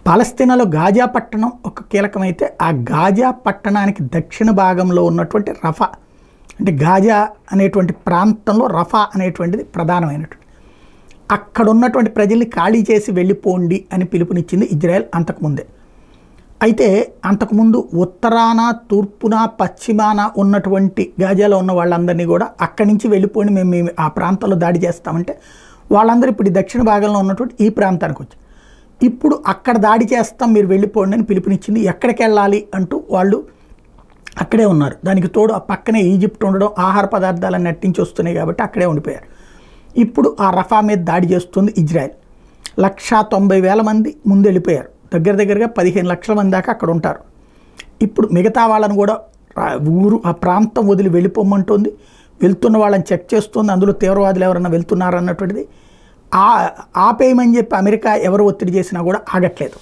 పాలస్తీనాలో Gaza పట్టణం ఒక కీలకమైతే ఆ గాజా పట్టణానికి దక్షిణ భాగంలో ఉన్నటువంటి రఫా అంటే గాజా అనేటువంటి ప్రాంతంలో రఫా అనేటువంటిది ప్రధానమైనటువంటి అక్కడ ఉన్నటువంటి ప్రజల్ని ఖాళీ చేసి వెళ్ళిపోండి అని పిలుపునిచ్చింది ఇజ్రాయెల్ అంతకుముందే. అయితే అంతకుముందు ఉత్తరాన తూర్పున పశ్చిమాన ఉన్నటువంటి గాజాలో ఉన్న వాళ్ళందరినీ కూడా అక్కడి నుంచి వెళ్ళిపోండి, మేము ఆ ప్రాంతంలో దాడి చేస్తామంటే వాళ్ళందరూ ఇప్పుడు దక్షిణ భాగంలో ఉన్నటువంటి ఈ ప్రాంతానికి వచ్చి ఇప్పుడు అక్కడ దాడి చేస్తాం మీరు వెళ్ళిపోండి అని పిలుపునిచ్చింది. ఎక్కడికి వెళ్ళాలి అంటూ వాళ్ళు అక్కడే ఉన్నారు. దానికి తోడు ఆ పక్కనే ఈజిప్ట్ ఉండడం, ఆహార పదార్థాలన్నీ అట్టించి వస్తున్నాయి కాబట్టి అక్కడే ఉండిపోయారు. ఇప్పుడు ఆ రఫా మీద దాడి చేస్తుంది ఇజ్రాయెల్. 190,000 మంది ముందు వెళ్ళిపోయారు. దగ్గరగా 15 లక్షల మంది దాకా అక్కడ ఉంటారు. ఇప్పుడు మిగతా వాళ్ళని కూడా ఆ ప్రాంతం వదిలి వెళ్ళిపోమంటుంది. వెళ్తున్న వాళ్ళని చెక్ చేస్తుంది. అందులో తీవ్రవాదులు ఎవరన్నా వెళ్తున్నారన్నటువంటిది ఆపేయమని చెప్పి అమెరికా ఎవరు ఒత్తిడి చేసినా కూడా ఆగట్లేదు.